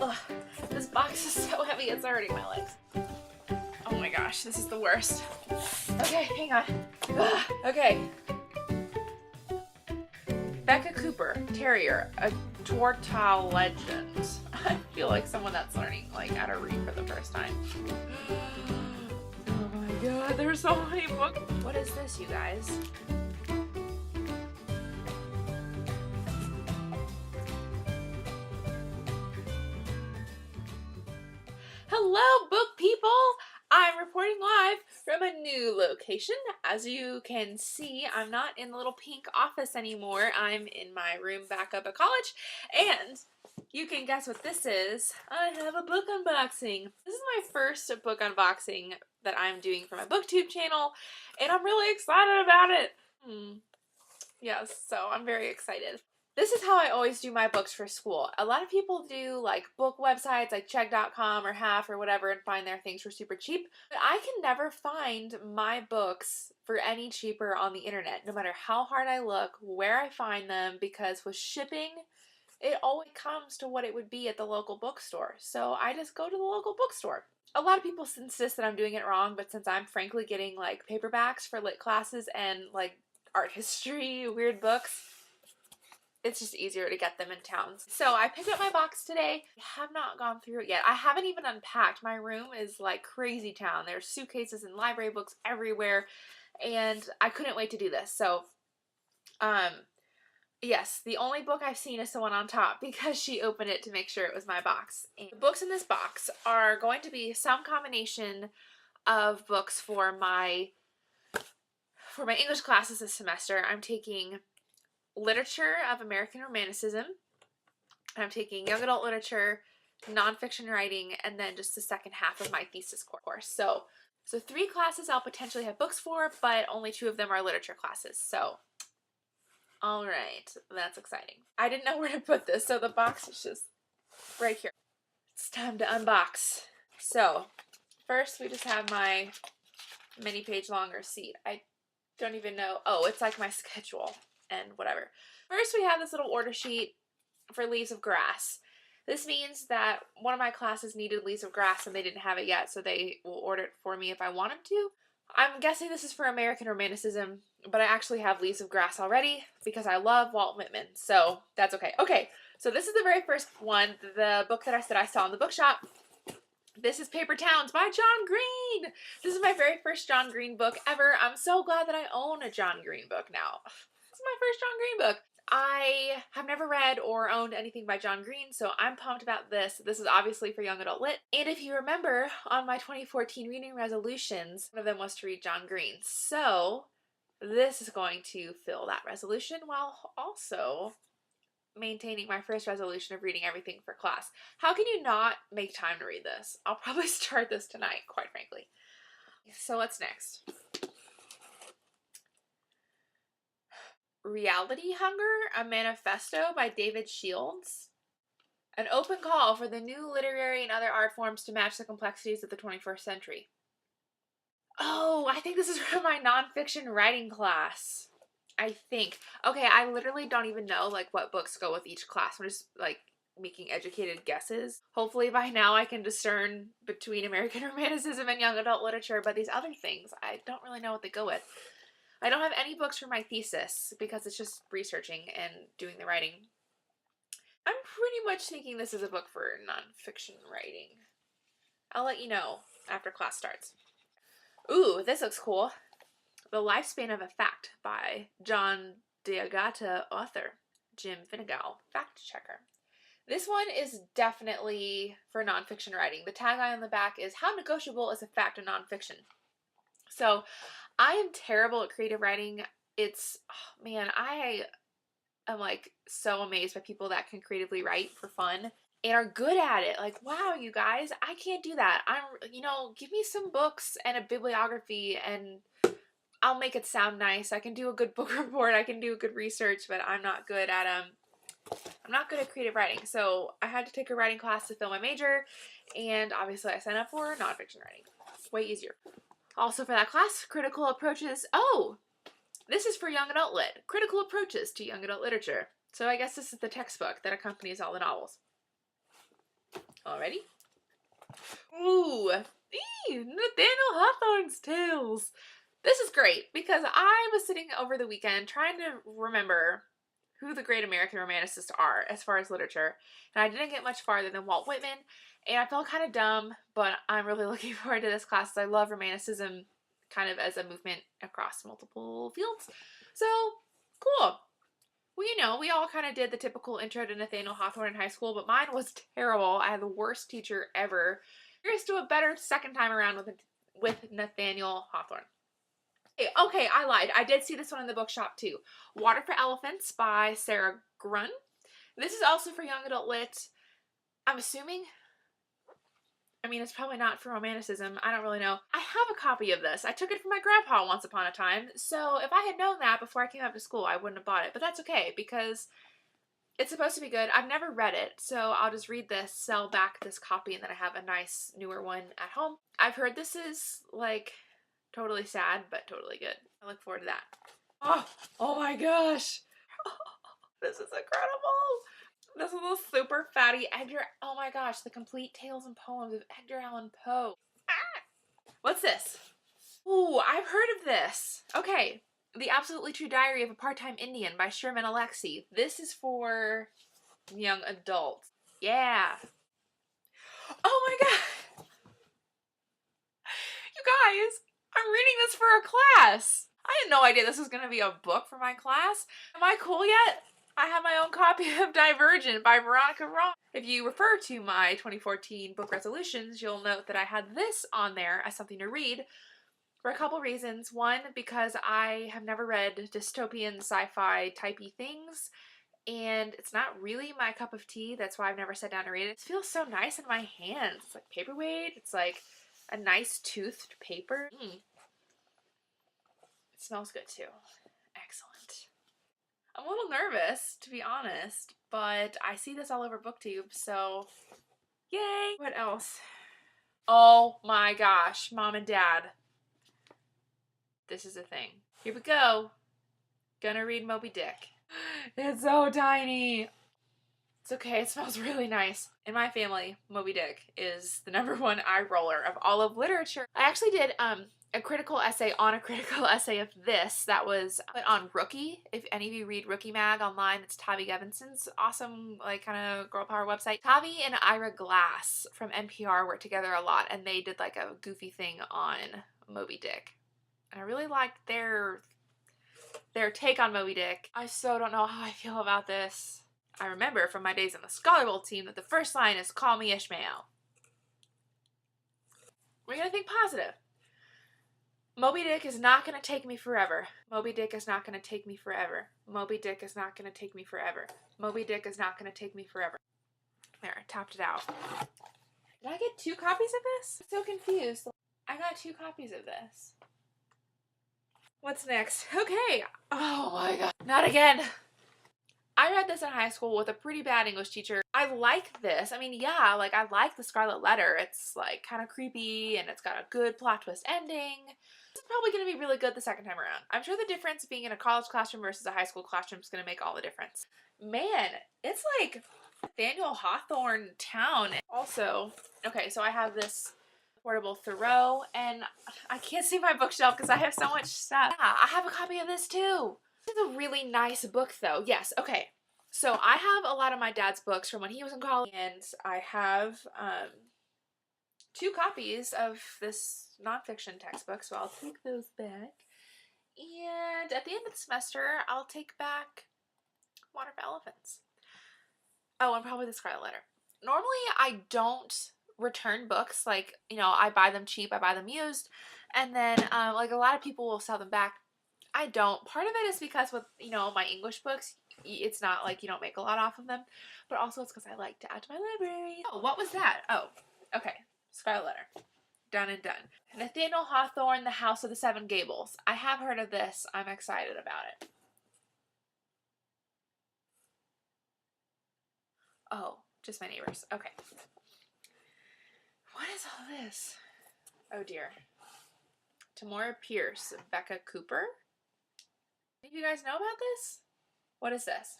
Ugh, this box is so heavy, it's hurting my legs. Oh my gosh, this is the worst. Okay, hang on. Ugh, okay. Becca Cooper, Terrier, a Tortoise legend. I feel like someone that's learning like how to read for the first time. Oh my god, there's so many books. What is this, you guys? Hello, book people! I'm reporting live from a new location. As you can see, I'm not in the little pink office anymore. I'm in my room back up at college, and you can guess what this is. I have a book unboxing. This is my first book unboxing that I'm doing for my booktube channel, and I'm really excited about it. Yes, so I'm very excited. This is how I always do my books for school. A lot of people do like book websites like check.com or half or whatever and find their things for super cheap. But I can never find my books for any cheaper on the internet, no matter how hard I look, where I find them, because with shipping, it always comes to what it would be at the local bookstore. So I just go to the local bookstore. A lot of people insist that I'm doing it wrong, but since I'm frankly getting like paperbacks for lit classes and like art history, weird books, it's just easier to get them in towns. So I picked up my box today. I have not gone through it yet. I haven't even unpacked. My room is like crazy town. There's suitcases and library books everywhere, and I couldn't wait to do this. So, yes, the only book I've seen is the one on top because she opened it to make sure it was my box. And the books in this box are going to be some combination of books for my English classes this semester. I'm taking literature of American Romanticism. I'm taking young adult literature, nonfiction writing, and then just the second half of my thesis course. So 3 classes I'll potentially have books for, but only 2 of them are literature classes. So, all right, that's exciting. I didn't know where to put this, so the box is just right here. It's time to unbox. So, first we just have my many page long receipt. I don't even know. Oh, it's like my schedule and whatever. First, we have this little order sheet for Leaves of Grass. This means that one of my classes needed Leaves of Grass and they didn't have it yet, so they will order it for me if I want them to. I'm guessing this is for American Romanticism, but I actually have Leaves of Grass already because I love Walt Whitman, so that's okay. Okay, so this is the very first one, the book that I said I saw in the bookshop. This is Paper Towns by John Green. This is my very first John Green book ever. I'm so glad that I own a John Green book now. My first John Green book. I have never read or owned anything by John Green, so I'm pumped about this. This is obviously for young adult lit. And if you remember, on my 2014 reading resolutions, one of them was to read John Green. So this is going to fill that resolution while also maintaining my first resolution of reading everything for class. How can you not make time to read this? I'll probably start this tonight, quite frankly. So what's next? Reality Hunger, a Manifesto by David Shields. An open call for the new literary and other art forms to match the complexities of the 21st century. Oh, I think this is from my nonfiction writing class. I think. Okay, I literally don't even know like what books go with each class. I'm just like making educated guesses. Hopefully by now I can discern between American Romanticism and young adult literature, but these other things, I don't really know what they go with. I don't have any books for my thesis because it's just researching and doing the writing. I'm pretty much thinking this is a book for nonfiction writing. I'll let you know after class starts. Ooh, this looks cool. The Lifespan of a Fact by John D'Agata author, Jim Finnegal, fact checker. This one is definitely for nonfiction writing. The tagline on the back is, "How negotiable is a fact in nonfiction?" So, I am terrible at creative writing. It's, oh man, I am like so amazed by people that can creatively write for fun and are good at it. Like, wow, you guys, I can't do that. Give me some books and a bibliography and I'll make it sound nice. I can do a good book report. I can do a good research, but I'm not good at creative writing. So I had to take a writing class to fill my major, and obviously I signed up for nonfiction writing. Way easier. Also for that class, critical approaches. Oh, this is for young adult lit. Critical approaches to young adult literature. So I guess this is the textbook that accompanies all the novels. Already? Ooh, Nathaniel Hawthorne's Tales. This is great because I was sitting over the weekend trying to remember who the great American romanticists are as far as literature, and I didn't get much farther than Walt Whitman, and I felt kind of dumb, but I'm really looking forward to this class. I love romanticism kind of as a movement across multiple fields. So, cool. Well, you know, we all kind of did the typical intro to Nathaniel Hawthorne in high school, but mine was terrible. I had the worst teacher ever. Here's to a better second time around with Nathaniel Hawthorne. Okay, I lied. I did see this one in the bookshop too. Water for Elephants by Sarah Grun. This is also for young adult lit. I'm assuming. I mean, it's probably not for romanticism. I don't really know. I have a copy of this. I took it from my grandpa once upon a time. So if I had known that before I came up to school, I wouldn't have bought it. But that's okay because it's supposed to be good. I've never read it, so I'll just read this, sell back this copy, and then I have a nice newer one at home. I've heard this is like totally sad, but totally good. I look forward to that. Oh my gosh. This is incredible. This little super fatty Edgar. Oh my gosh, the complete tales and poems of Edgar Allan Poe. What's this? Ooh, I've heard of this. Okay. The Absolutely True Diary of a Part-Time Indian by Sherman Alexie. This is for young adults. Yeah. Oh my god. You guys, I'm reading this for a class. I had no idea this was going to be a book for my class. Am I cool yet? I have my own copy of Divergent by Veronica Roth. If you refer to my 2014 book resolutions, you'll note that I had this on there as something to read for a couple reasons. One, because I have never read dystopian sci-fi typey things, and it's not really my cup of tea. That's why I've never sat down to read it. It feels so nice in my hands. It's like paperweight. It's like a nice toothed paper. It smells good too. Excellent. I'm a little nervous, to be honest, but I see this all over BookTube, so yay! What else? Oh my gosh, Mom and Dad. This is a thing. Here we go. Gonna read Moby Dick. It's so tiny. It's okay, it smells really nice. In my family, Moby Dick is the #1 eye roller of all of literature. I actually did a critical essay on a critical essay of this that was put on Rookie. If any of you read Rookie Mag online, it's Tavi Gevinson's awesome, like, kind of girl power website. Tavi and Ira Glass from NPR worked together a lot, and they did like a goofy thing on Moby Dick. And I really liked their take on Moby Dick. I so don't know how I feel about this. I remember from my days on the Scholar Bowl team that the first line is "Call me Ishmael." We're gonna think positive. Moby Dick is not gonna take me forever. Moby Dick is not gonna take me forever. Moby Dick is not gonna take me forever. Moby Dick is not gonna take me forever. There, I tapped it out. Did I get 2 copies of this? I'm so confused. I got 2 copies of this. What's next? Okay. Oh my god. Not again. I read this in high school with a pretty bad English teacher. I like this. I mean, yeah, like, I like The Scarlet Letter. It's like kind of creepy and it's got a good plot twist ending. This is probably going to be really good the second time around. I'm sure the difference being in a college classroom versus a high school classroom is going to make all the difference. Man, it's like Nathaniel Hawthorne town. Also, okay, so I have this portable Thoreau, and I can't see my bookshelf because I have so much stuff. Yeah, I have a copy of this too. This is a really nice book though. Yes, okay. So I have a lot of my dad's books from when he was in college, and I have 2 copies of this nonfiction textbook, so I'll take those back. And at the end of the semester, I'll take back Water for Elephants. Oh, and probably The Scarlet Letter. Normally, I don't return books. Like, you know, I buy them cheap, I buy them used, and then like, a lot of people will sell them back. I don't. Part of it is because with, you know, my English books, it's not like you don't make a lot off of them, but also it's because I like to add to my library. Oh, what was that? Oh, okay. Scarlet Letter. Done and done. Nathaniel Hawthorne, The House of the Seven Gables. I have heard of this. I'm excited about it. Oh, just my neighbors. Okay. What is all this? Oh dear. Tamora Pierce, Becca Cooper. Any of you guys know about this? What is this?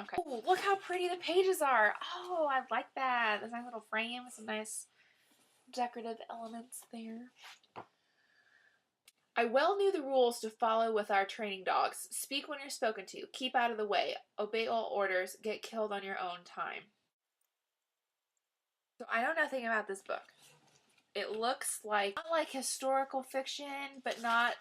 Okay. Ooh, look how pretty the pages are. Oh, I like that. There's nice little frames, some nice decorative elements there. I well knew the rules to follow with our training dogs. Speak when you're spoken to. Keep out of the way. Obey all orders. Get killed on your own time. So I know nothing about this book. It looks like, not like historical fiction, but not...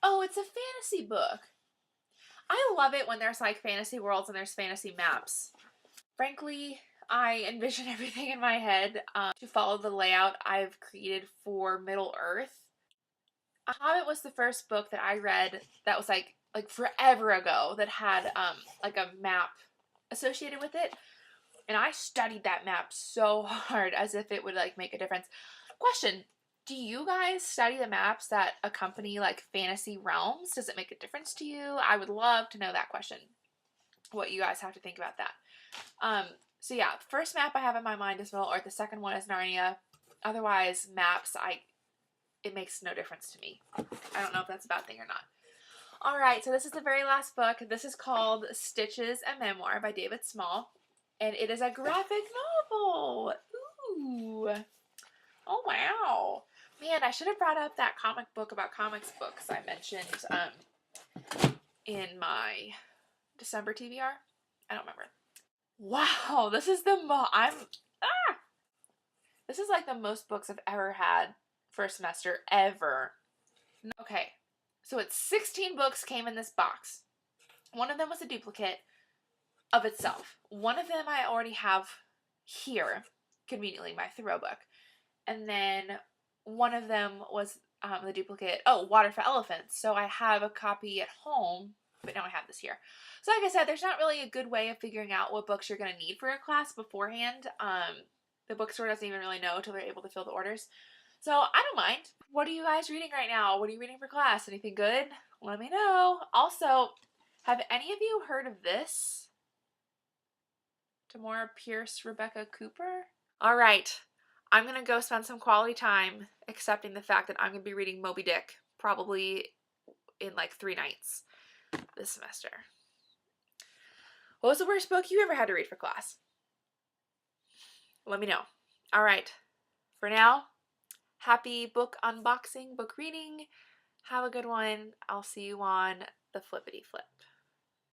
Oh, it's a fantasy book. I love it when there's like fantasy worlds and there's fantasy maps. Frankly, I envision everything in my head to follow the layout I've created for Middle Earth. Hobbit was the first book that I read that was like forever ago that had like a map associated with it. And I studied that map so hard as if it would like make a difference. Question, do you guys study the maps that accompany like fantasy realms? Does it make a difference to you? I would love to know that question. What you guys have to think about that. So yeah, the first map I have in my mind is Middle Earth. The second one is Narnia. Otherwise, maps, it makes no difference to me. I don't know if that's a bad thing or not. Alright, so this is the very last book. This is called Stitches, a Memoir by David Small. And it is a graphic novel. Ooh. Oh, wow. Man, I should have brought up that comic book about comics books I mentioned in my December TBR. I don't remember. Wow, this is this is like the most books I've ever had for a semester ever. Okay, so it's 16 books came in this box. One of them was a duplicate of itself. One of them I already have here, conveniently, my Thoreau book. And then one of them was the duplicate, Water for Elephants. So I have a copy at home, but now I have this here. So like I said, there's not really a good way of figuring out what books you're going to need for your class beforehand. The bookstore doesn't even really know until they're able to fill the orders. So I don't mind. What are you guys reading right now? What are you reading for class? Anything good? Let me know. Also, have any of you heard of this? Tamora Pierce, Rebecca Cooper? All right. I'm going to go spend some quality time accepting the fact that I'm going to be reading Moby Dick probably in like 3 nights this semester. What was the worst book you ever had to read for class? Let me know. All right. For now, happy book unboxing, book reading. Have a good one. I'll see you on the flippity flip.